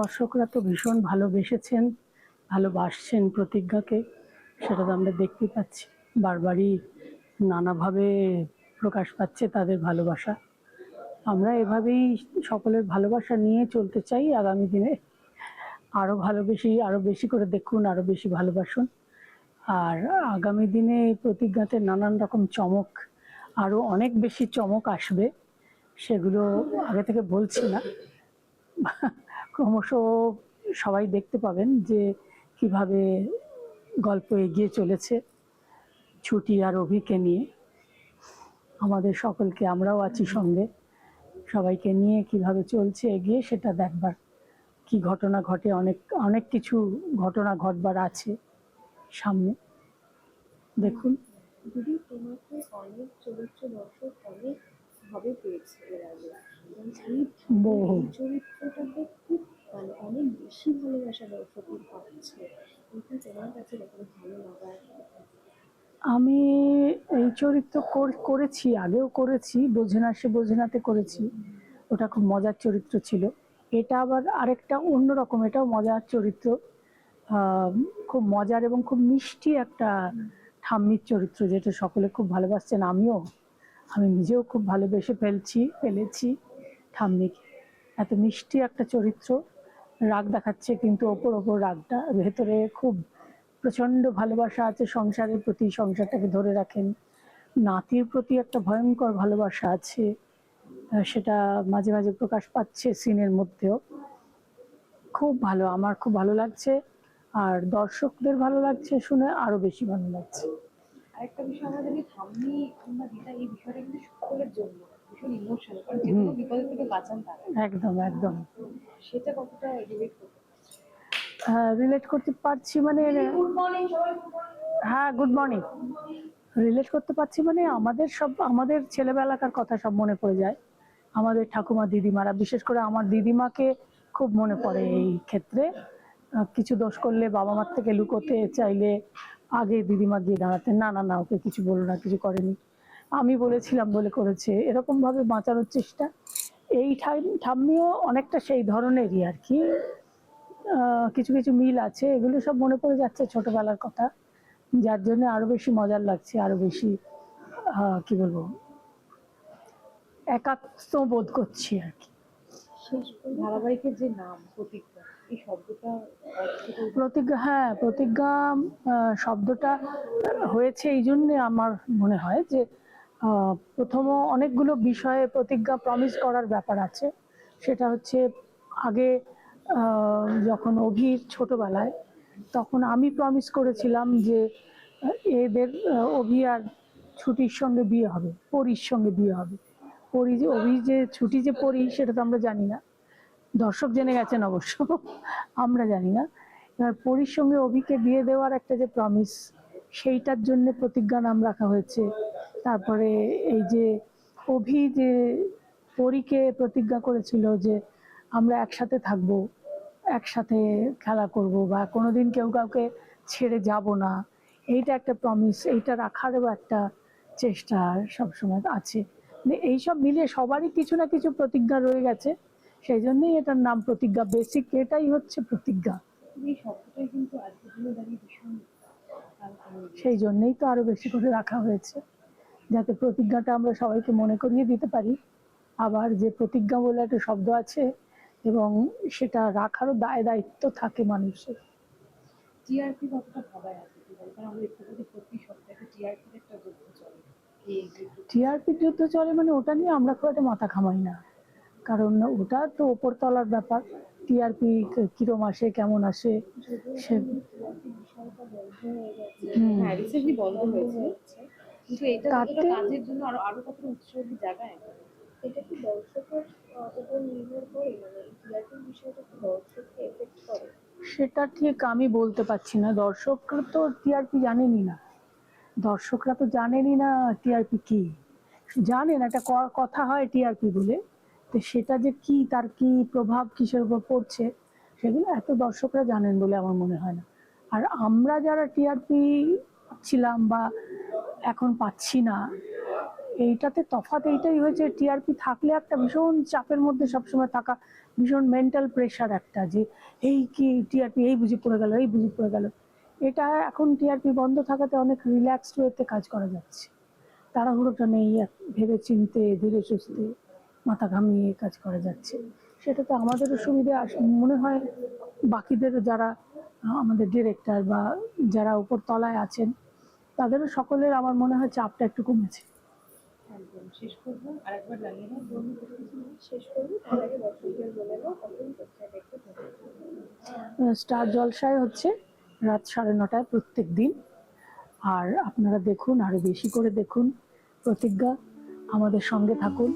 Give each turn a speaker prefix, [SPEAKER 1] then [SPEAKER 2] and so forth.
[SPEAKER 1] দর্শকরা তো ভীষণ ভালোবেসেছেন, ভালোবাসছেন প্রতিজ্ঞাকে, সেটা তো আমরা দেখতেই পাচ্ছি। বারবারই নানাভাবে প্রকাশ পাচ্ছে তাদের ভালোবাসা। আমরা এভাবেই সকলের ভালোবাসা নিয়ে চলতে চাই আগামী দিনে। আরও ভালোবেসে, আরও বেশি করে দেখুন, আরও বেশি ভালোবাসুন। আর আগামী দিনে এই প্রতিজ্ঞাতে নানান রকম চমক, আরও অনেক বেশি চমক আসবে, সেগুলো আগে থেকে বলছি না। ক্রমশ সবাই দেখতে পাবেন যে কিভাবে গল্প এগিয়ে চলেছে ছুটি আর অভিকে নিয়ে। আমাদের সকলকে, আমরাও আছি সঙ্গে, সবাইকে নিয়ে কিভাবে চলছে এগিয়ে সেটা দেখবার। কি ঘটনা ঘটে, অনেক অনেক কিছু ঘটনা ঘটবার আছে সামনে, দেখুন।
[SPEAKER 2] দিদি, তোমাকে অনেক চরিত্র দর্শক অনেক ভাবে পেয়েছে এর আগে, এবং এই চরিত্রটাকে খুব মানে অনেক বেশি ভালোবাসা দর্শকই পাচ্ছে। এটা তোমার কাছে কতটা ভালো লাগার?
[SPEAKER 1] আমি এই চরিত্র করেছি, আগেও করেছি, বোঝে না সে বোঝে নাতে করেছি। ওটা খুব মজার চরিত্র ছিল। এটা আবার আরেকটা অন্যরকম, এটাও মজার চরিত্র। খুব মজার এবং খুব মিষ্টি একটা ঠাম্মির চরিত্র, যেটা সকলে খুব ভালোবাসছেন। আমি নিজেও খুব ভালোবেসে ফেলেছি ঠাম্মিকে। এত মিষ্টি একটা চরিত্র, রাগ দেখাচ্ছে কিন্তু ওপর রাগটা, ভেতরে খুব প্রচণ্ড ভালোবাসা আছে সংসারের প্রতি, সংসারটাকে ধরে রাখেন। নাতির প্রতি একটা ভয়ঙ্কর ভালোবাসা আছে, সেটা মাঝে মাঝে প্রকাশ পাচ্ছে সিনের মধ্যেও। খুব ভালো, আমার খুব ভালো লাগছে, আর দর্শকদের ভালো লাগছে শুনে আরো বেশি ভালো লাগছে।
[SPEAKER 2] আরেকটা বিষয়, আমরা জানি ঠাম্মি কিংবা দিদা এই বিষয়টা কিন্তু সকলের জন্য ভীষণ ইমোশনাল, কারণ যে কোনো বিপদ থেকে বাঁচান তারা।
[SPEAKER 1] একদম একদম।
[SPEAKER 2] সেটা কতটা রিলেট করতে
[SPEAKER 1] রিলেট করতে পারছি মানে, হ্যাঁ গুড মর্নিং, রিলেট করতে পারছি মানে আমাদের ছেলেবেলাকার কথা সব মনে পড়ে যায়। আমাদের ঠাকুমা দিদিমারা, বিশেষ করে আমার দিদিমাকে খুব মনে পড়ে এই ক্ষেত্রে। কিছু দোষ করলে বাবা মার থেকে লুকোতে চাইলে আগে দিদিমা গিয়ে দাঁড়াতেন, না না না ওকে কিছু বলো না, কিছু করেনি, আমি বলেছিলাম বলে করেছে, এরকম ভাবে বাঁচানোর চেষ্টা। এই ঠাম্মিও অনেকটা সেই ধরনেরই আর কি। কিছু কিছু মিল আছে, এগুলো সব মনে পড়ে যাচ্ছে ছোটবেলার কথা, যার জন্য আরো বেশি মজার লাগছে, আরো বেশি কি বলবো, একাত্ম বোধ করছি আর কি।
[SPEAKER 2] ধারাবাহিকের যে নাম প্রতিজ্ঞা, এই শব্দটা
[SPEAKER 1] প্রতিজ্ঞা, হ্যাঁ প্রতিজ্ঞা শব্দটা হয়েছে এই জন্যে আমার মনে হয় যে প্রথম অনেকগুলো বিষয়ে প্রতিজ্ঞা, প্রমিস করার ব্যাপার আছে। সেটা হচ্ছে আগে যখন অভির ছোটবেলায়, তখন আমি প্রমিস করেছিলাম যে এদের অভি আর ছুটির সঙ্গে বিয়ে হবে, পরীর সঙ্গে বিয়ে হবে। পরী যে অভি যে ছুটি যে পরী সেটা তো আমরা জানি না, দর্শক জেনে গেছেন অবশ্য, আমরা জানি না। এবার পরীর সঙ্গে অভিকে বিয়ে দেওয়ার একটা যে প্রমিস, সেইটার জন্য প্রতিজ্ঞা নাম রাখা হয়েছে। তারপরে এই যে অভি যে পরীকে প্রতিজ্ঞা করেছিল যে আমরা একসাথে থাকবো, একসাথে খেলা করব, বা কোনোদিন কেউ কাউকে ছেড়ে যাব না, এইটা একটা প্রমিস, এইটা রাখারও একটা চেষ্টা সবসময় আছে। এইসব মিলে সবারই কিছু না কিছু প্রতিজ্ঞা রয়ে গেছে, সেই জন্যই এটার নাম প্রতিজ্ঞা। বেসিক এটাই হচ্ছে প্রতিজ্ঞা।
[SPEAKER 2] এই শব্দটাই কিন্তু আজকের দিনে দাঁড়িয়ে ভীষণ,
[SPEAKER 1] সেই জন্যই তো আরো বেশি করে রাখা হয়েছে, যাতে প্রতিজ্ঞাটা আমরা সবাইকে মনে করিয়ে দিতে পারি। আবার যে প্রতিজ্ঞা বলে একটা শব্দ আছে, এবং সেটা রাখারও দায়িত্ব থাকে মানুষের।
[SPEAKER 2] টিআরপি কতটা ভাবায় আছে, কারণ আমরা দেখতে পাচ্ছি প্রতি সপ্তাহে টিআরপির একটা যুদ্ধ চলে।
[SPEAKER 1] টিআরপির যুদ্ধ চলে মানে ওটা নিয়ে আমরা খুব একটা মাথা ঘামাই না, কারণ ওটা তো ওপরতলার ব্যাপার। টিআরপি কিরম আসে, কেমন আসে, সে
[SPEAKER 2] বন্ধ হয়েছে, কিন্তু এটা কাজের জন্য আরো কতটা উৎসাহ জায়গায়। এটা কি দর্শকের উপর নির্ভর করে, মানে টিআরপির বিষয়টা কি দর্শককে এফেক্ট করে?
[SPEAKER 1] সেটা ঠিক আমি বলতে পারছি না, দর্শকরা তো টিআরপি জানেনই না, দর্শকরা তো জানেনই না টিআরপি কি। জানেন একটা কথা হয় টিআরপি বলে, তো সেটা যে কি, তার কি প্রভাব কিসের উপর পড়ছে, সেগুলো এত দর্শকরা জানেন বলে আমার মনে হয় না। আর আমরা যারা টিআরপি ছিলাম বা এখন পাচ্ছি না, এইটাতে তফাৎ এইটাই হয়েছে, টিআরপি থাকলে একটা ভীষণ চাপের মধ্যে সবসময় থাকা, ভীষণ মেন্টাল প্রেশার একটা, যে এই কি টিআরপি, এই বুঝি পড়ে গেল, এই বুঝি পড়ে গেল। এটা এখন টিআরপি বন্ধ থাকাতে অনেক রিল্যাক্সড ওয়েতে কাজ করা যাচ্ছে, তাড়াহুড়োটা নেই, ভেবে চিনতে ধীরে সুস্থে মাথা ঘামিয়ে কাজ করা যাচ্ছে। সেটাতে আমাদেরও সুবিধে মনে হয়, বাকিদেরও যারা আমাদের ডিরেক্টর বা যারা উপর তলায় আছেন তাদেরও সকলের আমার মনে হয় চাপটা একটু কমেছে।
[SPEAKER 2] একদম শেষ করবো, আরেকবার লাগিয়ে দাও শেষ করবো, তার আগে দর্শকদের বলে দাও কখন কোথায় দেখতে পাবে।
[SPEAKER 1] স্টার জলসায় হচ্ছে রাত 9:30 প্রত্যেক দিন। আর আপনারা দেখুন, আরো বেশি করে দেখুন প্রতিজ্ঞা, আমাদের সঙ্গে থাকুন।